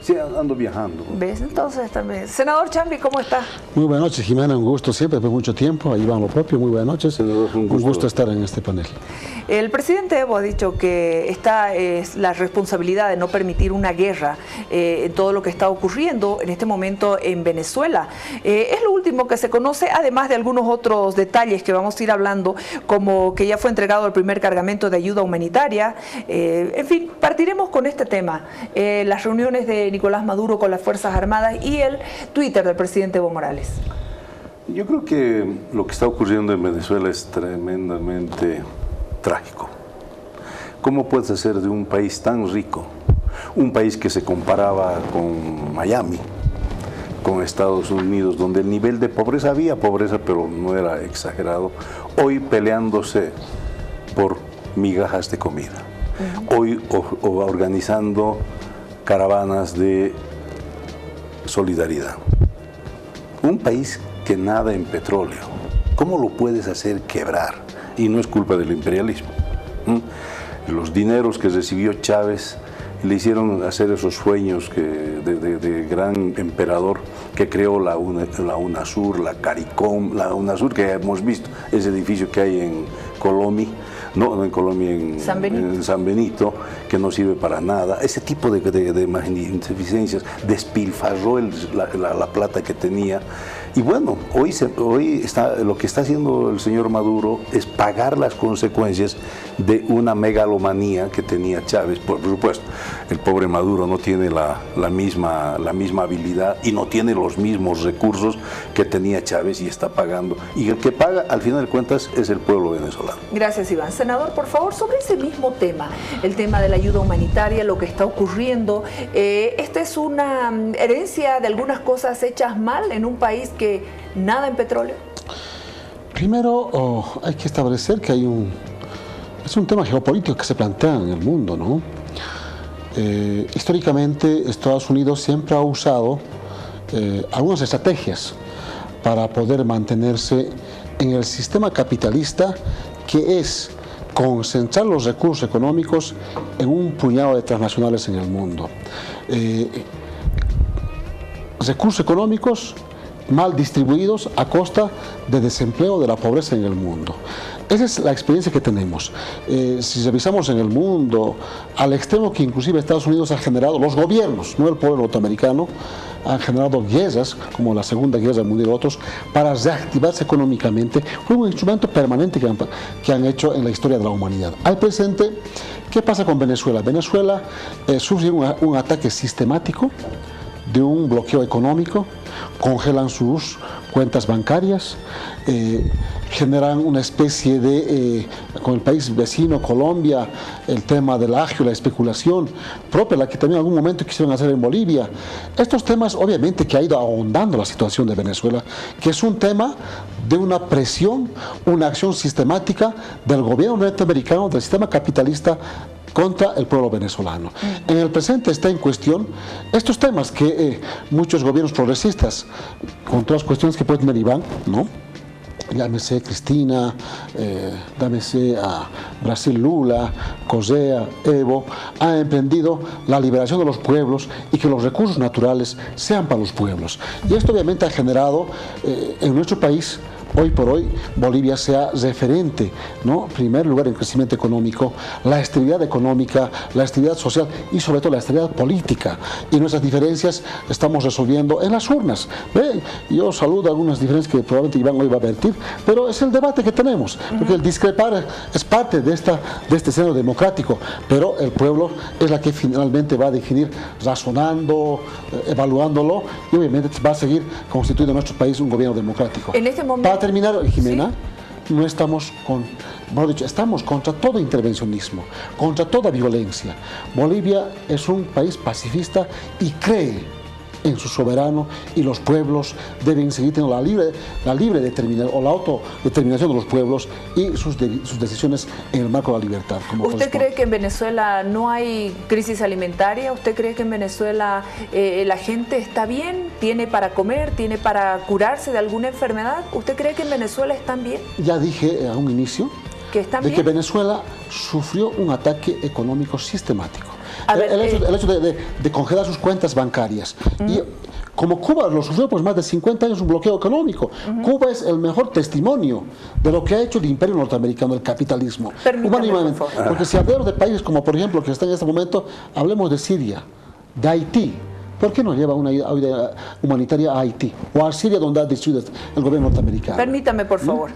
Sí, ando viajando. ¿Ves? Entonces también. Senador Chambi, ¿cómo está? Muy buenas noches, Jimena, un gusto siempre, por mucho tiempo. Ahí van lo propio, muy buenas noches. Senador, un gusto estar en este panel. El presidente Evo ha dicho que esta es la responsabilidad de no permitir una guerra en todo lo que está ocurriendo en este momento en Venezuela. Es lo último que se conoce, además de algunos otros detalles que vamos a ir hablando, como que ya fue entregado el primer cargamento de ayuda humanitaria. En fin, partiremos con este tema. Las reuniones de Nicolás Maduro con las Fuerzas Armadas y el Twitter del presidente Evo Morales. Yo creo que lo que está ocurriendo en Venezuela es tremendamente trágico. ¿Cómo puedes hacer de un país tan rico, un país que se comparaba con Miami, con Estados Unidos, donde el nivel de pobreza, había pobreza, pero no era exagerado, hoy peleándose por migajas de comida, hoy organizando caravanas de solidaridad? Un país que nada en petróleo, ¿cómo lo puedes hacer quebrar? Y no es culpa del imperialismo. Los dineros que recibió Chávez le hicieron hacer esos sueños de gran emperador que creó la UNASUR, la CARICOM, la UNASUR que hemos visto, ese edificio que hay en Colombia, no en Colombia, en San Benito, que no sirve para nada. Ese tipo de magnificencias, despilfarró la plata que tenía. Y bueno, hoy lo que está haciendo el señor Maduro es pagar las consecuencias de una megalomanía que tenía Chávez. Por supuesto, el pobre Maduro no tiene la misma habilidad y no tiene los mismos recursos que tenía Chávez y está pagando. Y el que paga, al final de cuentas, es el pueblo venezolano. Gracias, Iván. Senador, por favor, sobre ese mismo tema, el tema de la ayuda humanitaria, lo que está ocurriendo, ¿esta es una herencia de algunas cosas hechas mal en un país que nada en petróleo? Primero, hay que establecer que es un tema geopolítico que se plantea en el mundo, ¿no? Históricamente, Estados Unidos siempre ha usado algunas estrategias para poder mantenerse en el sistema capitalista, que es concentrar los recursos económicos en un puñado de transnacionales en el mundo. Recursos económicos mal distribuidos a costa de desempleo, de la pobreza en el mundo. Esa es la experiencia que tenemos. Si revisamos en el mundo, al extremo que inclusive Estados Unidos ha generado, los gobiernos, no el pueblo norteamericano, han generado guerras, como la Segunda Guerra Mundial y otros, para reactivarse económicamente. Fue un instrumento permanente que han hecho en la historia de la humanidad. Al presente, ¿qué pasa con Venezuela? Venezuela sufre un ataque sistemático de un bloqueo económico, congelan sus cuentas bancarias, generan una especie de, con el país vecino, Colombia, el tema del agio, la especulación propia, la que también en algún momento quisieron hacer en Bolivia. Estos temas, obviamente, que ha ido ahondando la situación de Venezuela, que es un tema de una presión, una acción sistemática del gobierno norteamericano, del sistema capitalista, contra el pueblo venezolano. En el presente está en cuestión estos temas que muchos gobiernos progresistas, con todas las cuestiones que puede tener Iván, ¿no? Llámese Cristina, llámese a Brasil Lula, Correa, Evo, han emprendido la liberación de los pueblos y que los recursos naturales sean para los pueblos. Y esto obviamente ha generado en nuestro país, hoy por hoy, Bolivia sea referente, ¿no? En primer lugar en crecimiento económico, la estabilidad económica, la estabilidad social y sobre todo la estabilidad política. Y nuestras diferencias estamos resolviendo en las urnas. ¿Ve? Yo saludo algunas diferencias que probablemente Iván hoy va a vertir, pero es el debate que tenemos, porque el discrepar es parte de este escenario democrático, pero el pueblo es la que finalmente va a definir, razonando, evaluándolo, y obviamente va a seguir constituyendo en nuestro país un gobierno democrático. En este momento, para terminar, Jimena, ¿sí? No estamos estamos contra todo intervencionismo, contra toda violencia. Bolivia es un país pacifista y cree en su soberano, y los pueblos deben seguir teniendo la libre determinación o la autodeterminación de los pueblos y sus decisiones en el marco de la libertad. ¿Usted cree que en Venezuela no hay crisis alimentaria? ¿Usted cree que en Venezuela la gente está bien? ¿Tiene para comer? ¿Tiene para curarse de alguna enfermedad? ¿Usted cree que en Venezuela están bien? Ya dije a un inicio que que Venezuela sufrió un ataque económico sistemático. El hecho de congelar sus cuentas bancarias. Y como Cuba lo sufrió por más de 50 años un bloqueo económico, Cuba es el mejor testimonio de lo que ha hecho el imperio norteamericano, el capitalismo. Porque si hablamos de países como, por ejemplo, que está en este momento, hablemos de Siria, de Haití. ¿Por qué no lleva una ayuda humanitaria a Haití o a Siria, donde ha destruido el gobierno norteamericano? Permítame, por favor.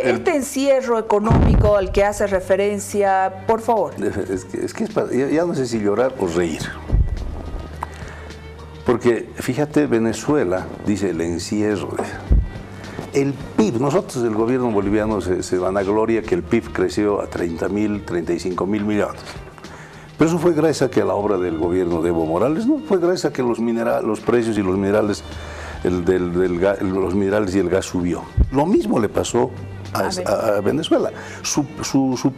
Este encierro económico al que hace referencia, por favor. Es que ya no sé si llorar o reír. Porque, fíjate, Venezuela, dice el encierro. El PIB, nosotros, el gobierno boliviano, se vanagloria que el PIB creció a 30.000, 35.000 millones. Pero eso fue gracias a que la obra del gobierno de Evo Morales, no fue gracias a que los precios y los minerales, los minerales y el gas subió. Lo mismo le pasó a Venezuela. Su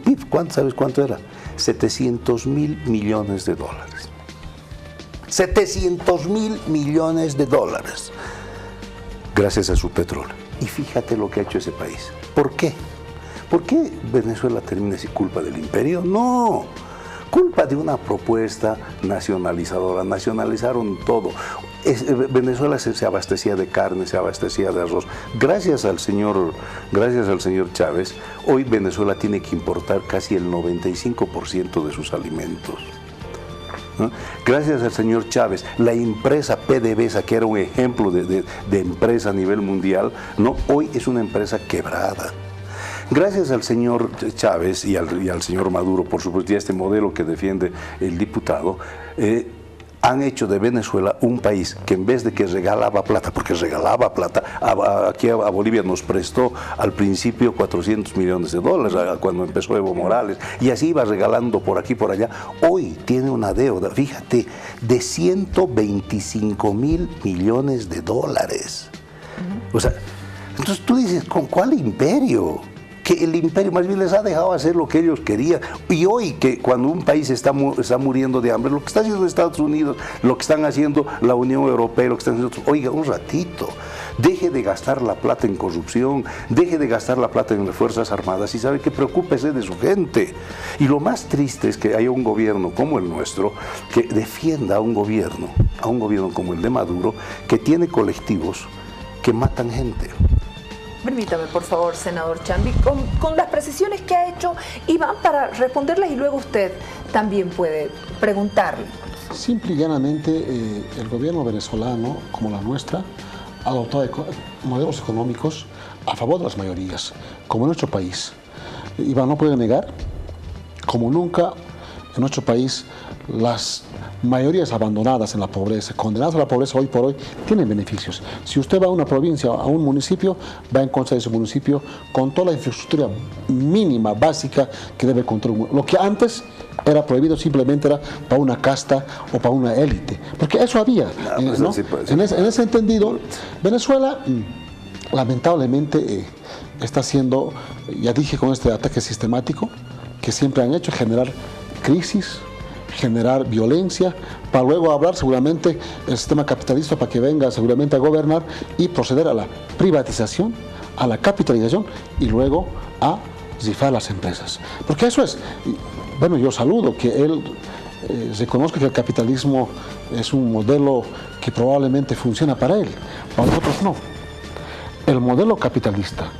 PIB, ¿sabes cuánto era? 700.000 millones de dólares. 700.000 millones de dólares. Gracias a su petróleo. Y fíjate lo que ha hecho ese país. ¿Por qué? ¿Por qué Venezuela termina sin culpa del imperio? No. Culpa de una propuesta nacionalizadora. Nacionalizaron todo. Venezuela se abastecía de carne, se abastecía de arroz. Gracias al señor Chávez, hoy Venezuela tiene que importar casi el 95% de sus alimentos. ¿No? Gracias al señor Chávez, la empresa PDVSA, que era un ejemplo de empresa a nivel mundial, ¿no? Hoy es una empresa quebrada. Gracias al señor Chávez y al señor Maduro, por supuesto, y a este modelo que defiende el diputado, han hecho de Venezuela un país que en vez de que regalaba plata, porque regalaba plata, aquí a Bolivia nos prestó al principio 400 millones de dólares cuando empezó Evo Morales, y así iba regalando por aquí por allá. Hoy tiene una deuda, fíjate, de 125.000 millones de dólares. O sea, entonces tú dices, ¿con cuál imperio? Que el imperio más bien les ha dejado hacer lo que ellos querían. Y hoy, que cuando un país está muriendo de hambre, lo que está haciendo Estados Unidos, lo que están haciendo la Unión Europea, lo que están haciendo, oiga, un ratito, deje de gastar la plata en corrupción, deje de gastar la plata en las Fuerzas Armadas y sabe que preocúpese de su gente. Y lo más triste es que haya un gobierno como el nuestro que defienda a un gobierno como el de Maduro, que tiene colectivos que matan gente. Permítame, por favor, senador Chambi, con las precisiones que ha hecho, y van para responderlas y luego usted también puede preguntarle. Simple y llanamente, el gobierno venezolano, como la nuestra, ha adoptado modelos económicos a favor de las mayorías, como en nuestro país. Iván no puede negar, como nunca en nuestro país, las mayorías abandonadas en la pobreza, condenadas a la pobreza hoy por hoy, tienen beneficios. Si usted va a una provincia, a un municipio, va a encontrar ese municipio con toda la infraestructura mínima, básica, que debe contar un municipio. Lo que antes era prohibido simplemente era para una casta o para una élite, porque eso había. ¿No? En ese entendido, Venezuela lamentablemente está haciendo, ya dije, con este ataque sistemático que siempre han hecho, generar crisis, generar violencia, para luego hablar seguramente el sistema capitalista para que venga seguramente a gobernar y proceder a la privatización, a la capitalización y luego a rifar las empresas. Porque eso es, bueno, yo saludo que él reconozca que el capitalismo es un modelo que probablemente funciona para él, para nosotros no. El modelo capitalista,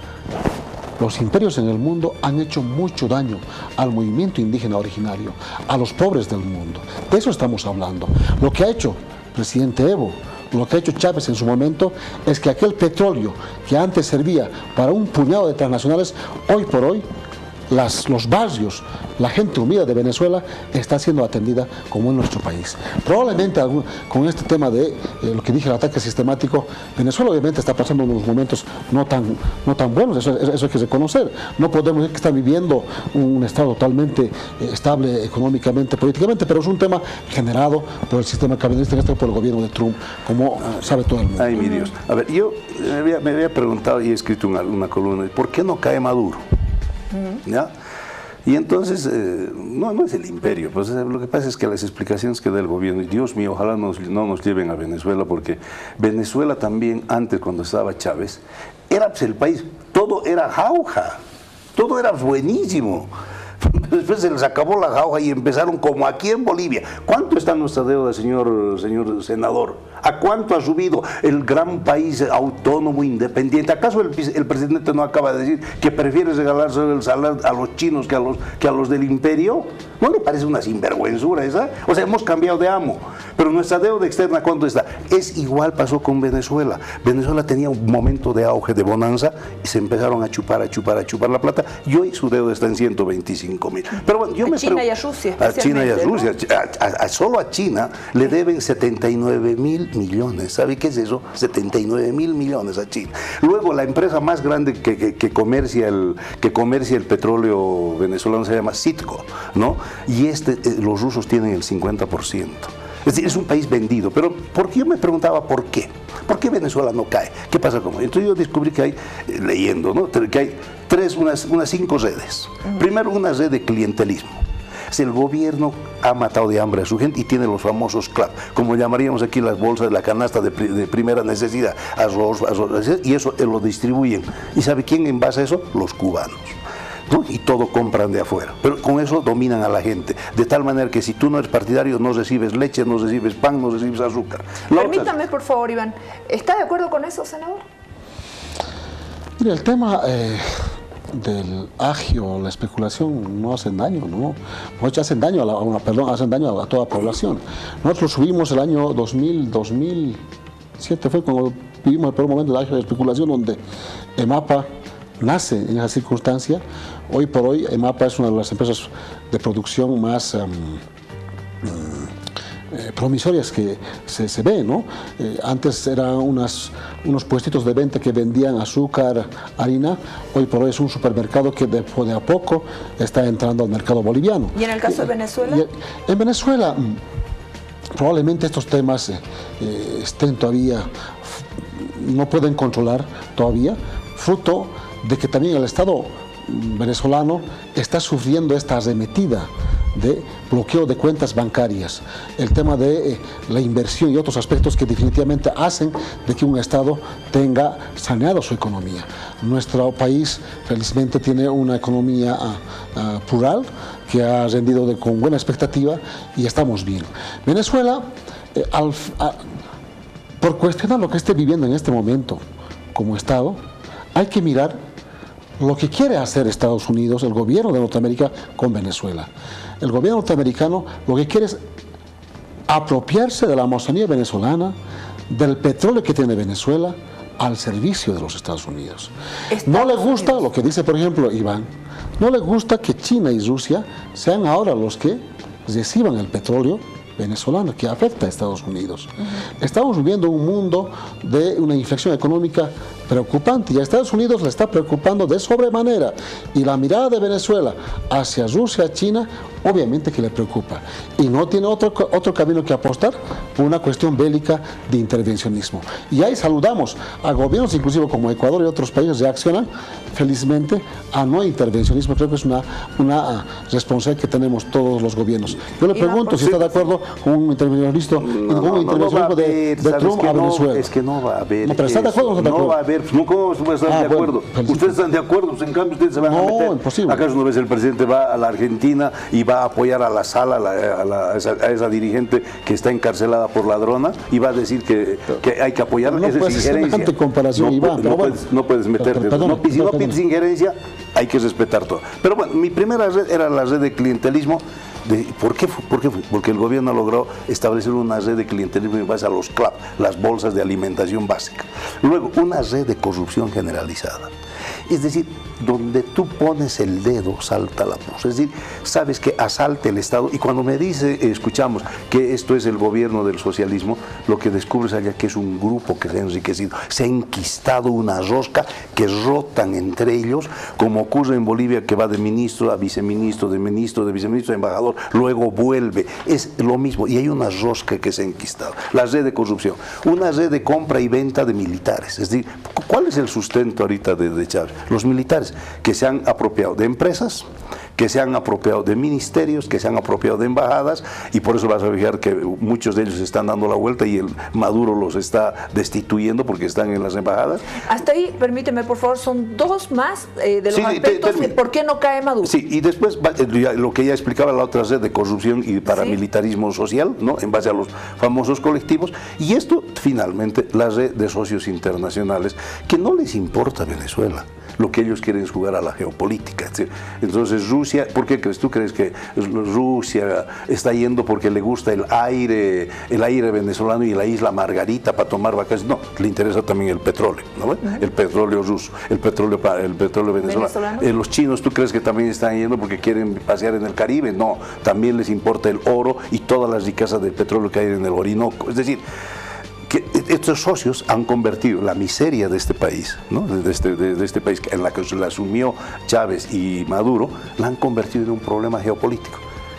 los imperios en el mundo han hecho mucho daño al movimiento indígena originario, a los pobres del mundo. De eso estamos hablando. Lo que ha hecho el presidente Evo, lo que ha hecho Chávez en su momento, es que aquel petróleo que antes servía para un puñado de transnacionales, hoy por hoy, los barrios, la gente humilde de Venezuela está siendo atendida como en nuestro país. Probablemente con este tema de lo que dije, el ataque sistemático, Venezuela obviamente está pasando unos momentos no tan buenos, eso hay que reconocer. No podemos decir que está viviendo un estado totalmente estable económicamente, políticamente, pero es un tema generado por el sistema capitalista, por el gobierno de Trump, como sabe todo el mundo. Ay, mi Dios. A ver, yo me había preguntado y he escrito una columna, ¿por qué no cae Maduro? ¿Ya? Y entonces, no es el imperio, pues lo que pasa es que las explicaciones que da el gobierno, y Dios mío, ojalá no nos lleven a Venezuela, porque Venezuela también, antes cuando estaba Chávez, era pues, el país, todo era jauja, todo era buenísimo. después se les acabó la jauja y empezaron como aquí en Bolivia. ¿Cuánto está nuestra deuda, señor senador? ¿A cuánto ha subido el gran país autónomo, independiente? ¿Acaso el presidente no acaba de decir que prefiere regalarse el salario a los chinos que a los del imperio? ¿No le parece una sinvergüenzura esa? O sea, hemos cambiado de amo. Pero nuestra deuda externa, ¿cuánto está? Es igual pasó con Venezuela. Venezuela tenía un momento de auge, de bonanza, y se empezaron a chupar la plata, y hoy su deuda está en 125.000. Pero bueno, yo a China y a Rusia. A China y a Rusia. ¿No? Solo a China le deben 79.000 millones. ¿Sabe qué es eso? 79.000 millones a China. Luego, la empresa más grande que comercia el petróleo venezolano se llama Citgo, ¿no? Y los rusos tienen el 50%. Es decir, es un país vendido. Pero yo me preguntaba por qué. ¿Por qué Venezuela no cae? ¿Qué pasa con eso? Entonces yo descubrí que hay, leyendo, ¿no?, que hay unas 5 redes. Primero, una red de clientelismo. El gobierno ha matado de hambre a su gente y tiene los famosos CLAP, como llamaríamos aquí las bolsas de la canasta de primera necesidad, arroz, y eso lo distribuyen. ¿Y sabe quién en base a eso? Los cubanos, ¿no? Y todo compran de afuera, pero con eso dominan a la gente, de tal manera que si tú no eres partidario no recibes leche, no recibes pan, no recibes azúcar. Permítame, por favor, Iván, ¿está de acuerdo con eso, senador? Mira, el tema del agio, la especulación, no hacen daño, ¿no? Hacen daño hacen daño a toda población. Nosotros subimos el año 2007, fue cuando vivimos el peor momento del agio de especulación, donde EMAPA nace en esa circunstancia. Hoy por hoy EMAPA es una de las empresas de producción más promisorias que se ve, ¿no? Antes eran unos puestitos de venta que vendían azúcar, harina. Hoy por hoy es un supermercado que de a poco está entrando al mercado boliviano. ¿Y en el caso de Venezuela? En Venezuela probablemente estos temas estén todavía, no pueden controlar todavía, fruto de que también el Estado venezolano está sufriendo esta arremetida de bloqueo de cuentas bancarias, el tema de la inversión y otros aspectos que definitivamente hacen de que un Estado tenga saneado su economía. Nuestro país felizmente tiene una economía plural que ha rendido con buena expectativa y estamos bien. Venezuela, por cuestionar lo que esté viviendo en este momento como Estado, hay que mirar lo que quiere hacer Estados Unidos, el gobierno de Norteamérica, con Venezuela. El gobierno norteamericano lo que quiere es apropiarse de la Amazonía venezolana, del petróleo que tiene Venezuela, al servicio de los Estados Unidos. No le gusta lo que dice, por ejemplo, Iván, no le gusta que China y Rusia sean ahora los que reciban el petróleo venezolano, que afecta a Estados Unidos. Estamos viviendo un mundo de una inflexión económica preocupante y a Estados Unidos le está preocupando de sobremanera, y la mirada de Venezuela hacia Rusia, China, obviamente que le preocupa, y no tiene otro camino que apostar por una cuestión bélica de intervencionismo. Y ahí saludamos a gobiernos inclusive como Ecuador y otros países reaccionan felizmente a no intervencionismo. Creo que es una responsabilidad que tenemos todos los gobiernos. Yo le pregunto si está de acuerdo con un intervencionismo, de Trump a Venezuela. Es que no va a haber. No, pero ¿está de acuerdo o no está de acuerdo? No va a haber. ¿Cómo están de acuerdo? Bueno, ustedes están de acuerdo, pues en cambio ustedes se van a meter. Imposible. ¿Acaso una vez el presidente va a la Argentina y va a apoyar a la sala, a esa dirigente que está encarcelada por ladrona, y va a decir que hay que apoyarla? No Esa puede es ser injerencia. semejante comparación, Iván. No puedes meterte. Si no pides injerencia, hay que respetar todo. Pero bueno, mi primera red era la red de clientelismo. ¿Por qué fue? Porque el gobierno logró establecer una red de clientelismo en base a los CLAP, las bolsas de alimentación básica. Luego, una red de corrupción generalizada. Es decir, donde tú pones el dedo, salta la poza. Es decir, sabes que asalta el Estado, y cuando me escuchamos que esto es el gobierno del socialismo, lo que descubres allá que es un grupo que se ha enriquecido, se ha enquistado una rosca que rotan entre ellos, como ocurre en Bolivia, que va de ministro a viceministro, de ministro, de viceministro a embajador, luego vuelve. Es lo mismo, y hay una rosca que se ha enquistado. La red de corrupción, una red de compra y venta de militares. Es decir, ¿cuál es el sustento ahorita de Chávez? Los militares que se han apropiado de empresas, que se han apropiado de ministerios, que se han apropiado de embajadas, y por eso vas a fijar que muchos de ellos están dando la vuelta y el Maduro los está destituyendo porque están en las embajadas. Hasta ahí, permíteme por favor, son dos más de los aspectos de por qué no cae Maduro. Sí, y después lo que ya explicaba la otra red de corrupción y paramilitarismo social, ¿no? En base a los famosos colectivos, y esto finalmente la red de socios internacionales que no les importa Venezuela. Lo que ellos quieren es jugar a la geopolítica. Entonces Rusia, ¿por qué crees? ¿Tú crees que Rusia está yendo porque le gusta el aire venezolano y la isla Margarita para tomar vacaciones? No, le interesa también el petróleo, ¿no? El petróleo ruso, el petróleo venezolano. Los chinos, ¿tú crees que también están yendo porque quieren pasear en el Caribe? No, también les importa el oro y todas las riquezas del petróleo que hay en el Orinoco. Es decir, que estos socios han convertido la miseria de este país, ¿no? de este país en la que se la asumió Chávez y Maduro, la han convertido en un problema geopolítico.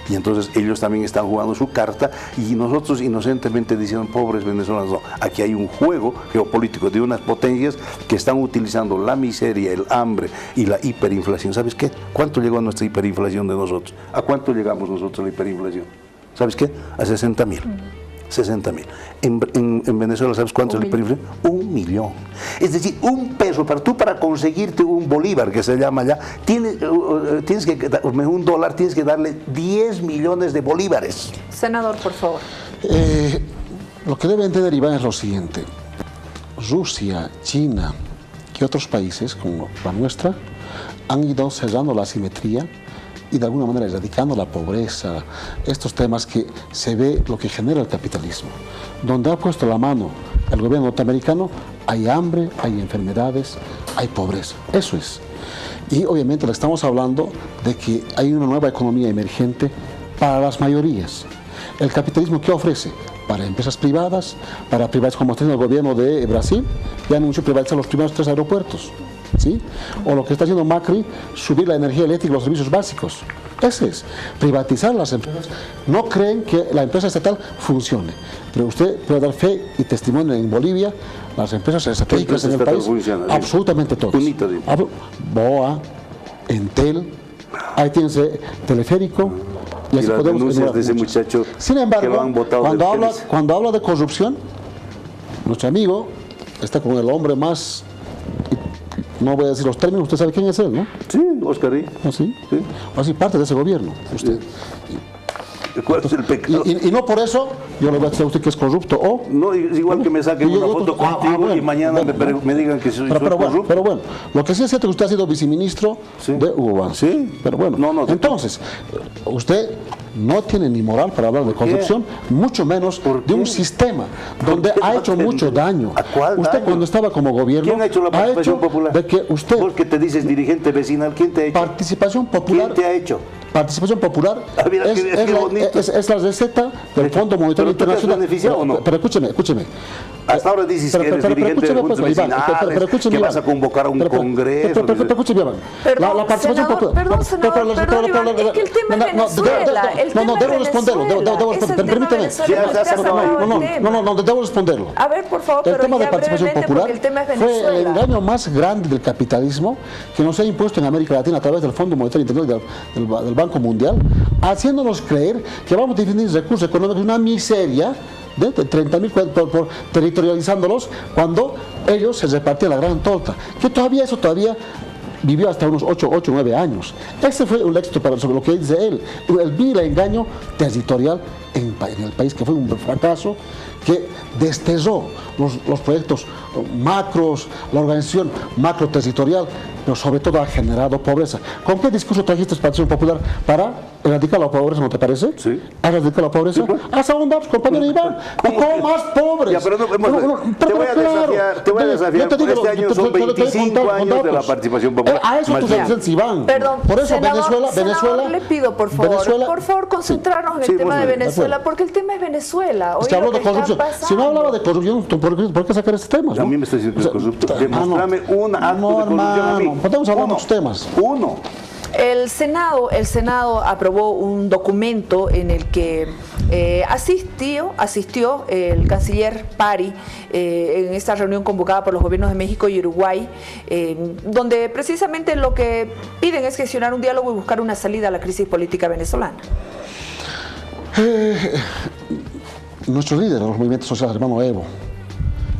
Y entonces ellos también están jugando su carta y nosotros inocentemente diciendo, pobres venezolanos, no, aquí hay un juego geopolítico de unas potencias que están utilizando la miseria, el hambre y la hiperinflación. ¿Sabes qué? ¿Cuánto llegó a nuestra hiperinflación de nosotros? ¿A cuánto llegamos nosotros a la hiperinflación? ¿Sabes qué? A 60.000. 60.000. En Venezuela, ¿sabes cuánto es la hiperinflación? 1 millón. Es decir, un peso, para conseguirte un bolívar, que se llama allá, tienes que, un dólar, tienes que darle 10 millones de bolívares. Senador, por favor. Lo que debe entender Iván es lo siguiente. Rusia, China y otros países, como la nuestra, han ido cerrando la asimetría y de alguna manera erradicando la pobreza, estos temas que se ve lo que genera el capitalismo. Donde ha puesto la mano el gobierno norteamericano, hay hambre, hay enfermedades, hay pobreza. Eso es. Y obviamente le estamos hablando de que hay una nueva economía emergente para las mayorías. El capitalismo, ¿qué ofrece? Para empresas privadas, para privadas como está haciendo el gobierno de Brasil, ya anunció privatizar los primeros 3 aeropuertos. ¿Sí? O lo que está haciendo Macri, subir la energía eléctrica y los servicios básicos. Ese es, privatizar las empresas. No creen que la empresa estatal funcione, pero usted puede dar fe y testimonio en Bolivia, las empresas estratégicas en el país, absolutamente todas. BOA, Entel, ahí tienes Teleférico, y así las podemos denuncias de ese muchacho. Sin embargo, que lo han votado cuando habla de corrupción, nuestro amigo está con el hombre más, no voy a decir los términos, usted sabe quién es él, ¿no? Sí, Oscar. ¿Ah, sí? Sí. Así parte de ese gobierno, usted. ¿Cuál es el pecado? Y no por eso yo le voy a decir a usted que es corrupto o... No, es igual que me saquen una foto contigo bueno, y mañana me digan que soy corrupto. Pero bueno, lo que sí es cierto es que usted ha sido viceministro de Hugo Banz. Sí. Pero bueno, entonces, usted no tiene ni moral para hablar de corrupción, mucho menos de un sistema donde ha hecho mucho daño. ¿A cuál usted daño? Cuando estaba como gobierno... ¿Quién ha hecho la participación popular? De que usted... Vos que te dices dirigente vecinal, ¿quién te ha hecho? Participación popular... ¿Quién te ha hecho? Participación popular es la receta del Fondo Monetario Internacional. ¿Beneficiado o no? Pero escúcheme. Hasta ahora dices que eres dirigente de juntos vecinales, que vas a convocar a un congreso. Pero escúcheme, Iván. La participación popular... Perdón, senador, es que el tema es Venezuela. No, debo responderlo. Permíteme. No, debo responderlo. A ver, por favor, el tema de participación popular fue el engaño más grande del capitalismo que nos ha impuesto en América Latina a través del Fondo Monetario Internacional y del Banco Mundial, haciéndonos creer que vamos a definir recursos económicos, una miseria de 30.000 territorializándolos, cuando ellos se repartían la gran torta, que todavía vivió hasta unos 8 o 9 años. Ese fue un éxito sobre lo que dice él, el vil engaño territorial en el país, que fue un fracaso, que desterró los proyectos macros, la organización macro territorial, pero sobre todo ha generado pobreza. ¿Con qué discurso trajiste Participación Popular? Para erradicar la pobreza, ¿no te parece? Sí. ¿Has erradicado la pobreza? Sí, pues. ¿Has ahondado, compañero Iván? ¿Cómo más pobres? Ya, pero te voy a desafiar. Este año son 25 años de la Participación Popular. A eso tú dices, Iván. Perdón, por eso senador, Venezuela... le pido, por favor, concentrarnos en el tema de Venezuela, porque el tema es Venezuela. Usted habló de corrupción. Si no hablaba de corrupción, ¿por qué sacar ese tema? A mí me está diciendo que es corrupto. Demostrame un acto de corrupción a mí. Podemos hablar de los temas. Uno. El Senado aprobó un documento en el que asistió el canciller Pari en esta reunión convocada por los gobiernos de México y Uruguay, donde precisamente lo que piden es gestionar un diálogo y buscar una salida a la crisis política venezolana. Nuestros líderes, los movimientos sociales, hermano Evo,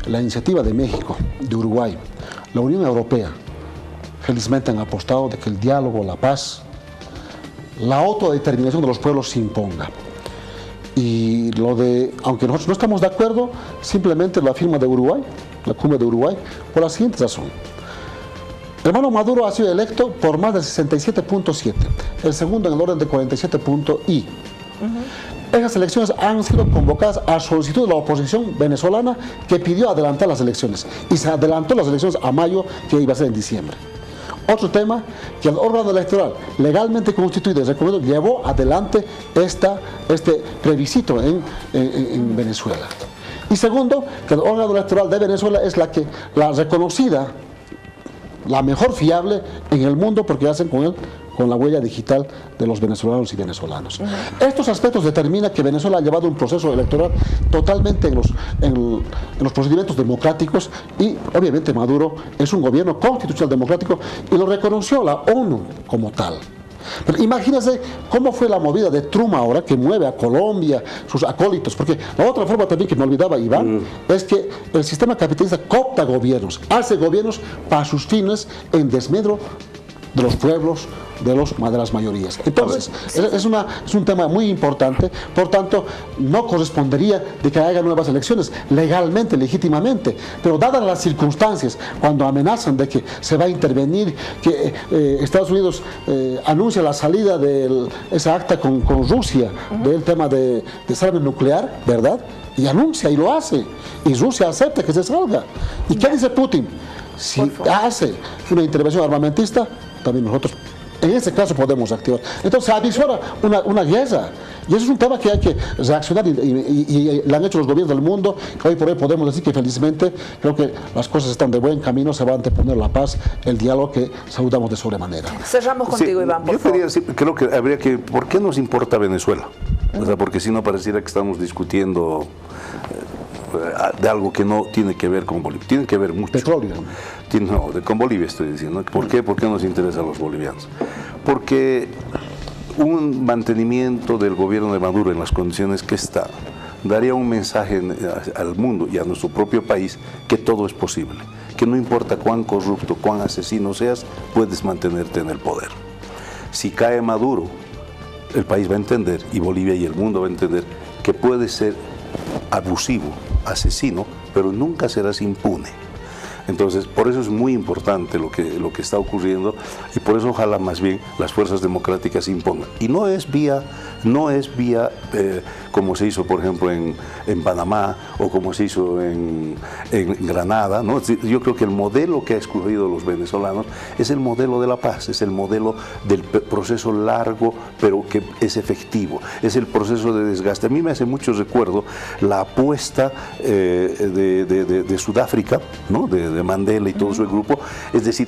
la iniciativa de México, de Uruguay, la Unión Europea, felizmente han apostado de que el diálogo, la paz, la autodeterminación de los pueblos se imponga. Y aunque nosotros no estamos de acuerdo, simplemente la firma de Uruguay, la cumbre de Uruguay, por la siguiente razón. El hermano Maduro ha sido electo por más del 67.7, el segundo en el orden de 47.I. Esas elecciones han sido convocadas a solicitud de la oposición venezolana que pidió adelantar las elecciones. Y se adelantó las elecciones a mayo, que iba a ser en diciembre. Otro que el órgano electoral legalmente constituido y recomendado llevó adelante este plebiscito en Venezuela. Y segundo, que el órgano electoral de Venezuela es la reconocida, la mejor fiable en el mundo, porque hacen con la huella digital de los venezolanos y venezolanas. Estos aspectos determinan que Venezuela ha llevado un proceso electoral totalmente en los procedimientos democráticos, y obviamente Maduro es un gobierno constitucional democrático y lo reconoció la ONU como tal. Pero imagínense cómo fue la movida de Trump ahora, que mueve a Colombia, sus acólitos, porque la otra forma también que me olvidaba, Iván, es que el sistema capitalista coopta gobiernos, hace gobiernos para sus fines en desmedro de los pueblos, de las mayorías. Entonces, es un tema muy importante. Por tanto, no correspondería de que haya nuevas elecciones legalmente, legítimamente, pero dadas las circunstancias, cuando amenazan de que se va a intervenir, que Estados Unidos anuncia la salida de esa acta con Rusia, del tema de desarme nuclear, ¿verdad? Y anuncia y lo hace, y Rusia acepta que se salga. ¿Y qué dice Putin? Si hace una intervención armamentista, también nosotros en ese caso podemos activar. Entonces se avisora una guerra, y eso es un tema que hay que reaccionar, y lo han hecho los gobiernos del mundo. Hoy por hoy podemos decir que felizmente creo que las cosas están de buen camino, se va a anteponer la paz, el diálogo, que saludamos de sobremanera. Cerramos contigo, Iván, por favor. Creo que habría que, ¿por qué nos importa Venezuela? O sea, porque si no pareciera que estamos discutiendo de algo que no tiene que ver con Bolivia. Tiene que ver mucho. Petróleo. No, con Bolivia estoy diciendo. ¿Por qué? ¿Por qué nos interesa a los bolivianos? Porque un mantenimiento del gobierno de Maduro en las condiciones que está daría un mensaje al mundo y a nuestro propio país que todo es posible, que no importa cuán corrupto, cuán asesino seas, puedes mantenerte en el poder. Si cae Maduro, el país va a entender, y Bolivia y el mundo va a entender, que puede ser abusivo, asesino, pero nunca serás impune. Entonces, por eso es muy importante lo que está ocurriendo, y por eso ojalá más bien las fuerzas democráticas se impongan. Y no es vía como se hizo, por ejemplo, en Panamá, o como se hizo en Granada, ¿no? Yo creo que el modelo que ha escogido los venezolanos es el modelo de la paz, es el modelo del proceso largo, pero que es efectivo, es el proceso de desgaste. A mí me hace mucho recuerdo la apuesta de Sudáfrica, ¿no? de Mandela y todo su grupo, es decir,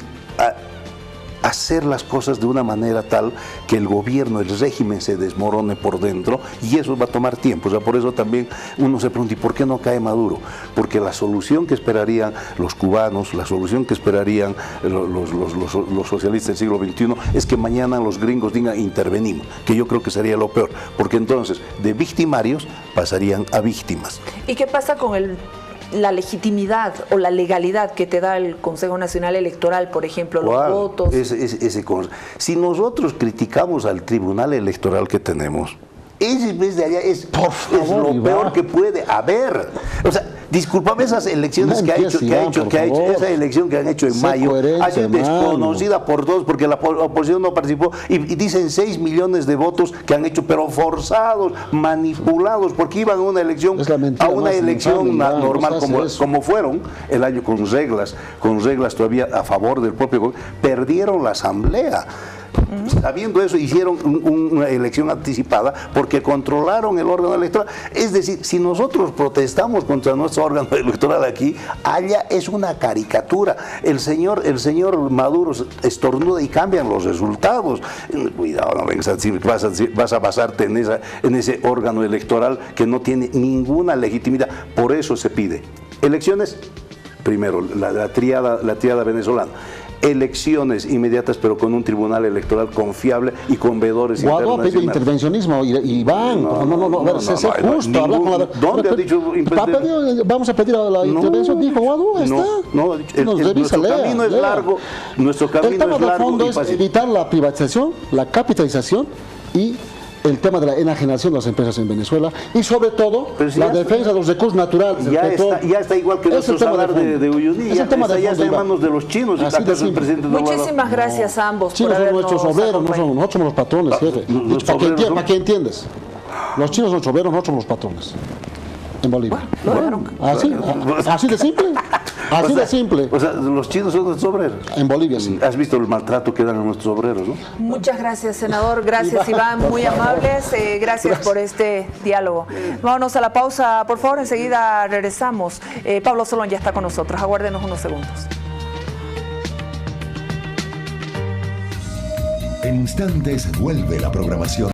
hacer las cosas de una manera tal que el gobierno, el régimen se desmorone por dentro, y eso va a tomar tiempo. O sea, por eso también uno se pregunta, ¿y por qué no cae Maduro? Porque la solución que esperarían los cubanos, la solución que esperarían los socialistas del siglo XXI es que mañana los gringos digan intervenimos, que yo creo que sería lo peor, porque entonces de victimarios pasarían a víctimas. ¿Y qué pasa con la legitimidad o la legalidad que te da el Consejo Nacional Electoral, por ejemplo, los votos? Si nosotros criticamos al Tribunal Electoral que tenemos, ese vez de allá es lo peor que puede haber. O sea, discúlpame, esas elecciones esa elección que han hecho en mayo ha sido desconocida por todos, porque la oposición no participó, y dicen 6 millones de votos que han hecho, pero forzados, manipulados, porque iban a una elección normal, como fueron el año, con reglas todavía a favor del propio gobierno. Perdieron la asamblea. Sabiendo eso, hicieron una elección anticipada porque controlaron el órgano electoral. Es decir, si nosotros protestamos contra nuestro órgano electoral aquí, allá es una caricatura. El señor Maduro estornuda y cambian los resultados. Cuidado, no vengas a decir, vas a basarte en ese órgano electoral que no tiene ninguna legitimidad. Por eso se pide elecciones, primero, la triada venezolana. Elecciones inmediatas, pero con un tribunal electoral confiable y con veedores Guaidó internacionales. pide intervencionismo, Iván. No, sé justo, habla con la verdad. ¿Dónde ha dicho? Vamos a pedir la intervención, dijo Guaidó, está. Nuestro camino es largo, nuestro camino es largo. El tema de fondo es evitar la privatización, la capitalización y el tema de la enajenación de las empresas en Venezuela y sobre todo la defensa de los recursos naturales. Ya está igual que nuestro salar de Uyuni, ya está en manos de los chinos. Muchísimas gracias a ambos. Chinos son nuestros obreros, nosotros somos los patrones, jefe. ¿Para qué entiendes? Los chinos son los obreros, nosotros somos los patrones. En Bolivia. Así de simple. Así de simple. O sea, los chinos son nuestros obreros. En Bolivia, sí. Has visto el maltrato que dan a nuestros obreros, ¿no? Muchas gracias, senador. Gracias, Iván. Muy amables. Gracias por este diálogo. Vámonos a la pausa, por favor. Enseguida regresamos. Pablo Solón ya está con nosotros. Aguárdenos unos segundos. En instantes vuelve la programación.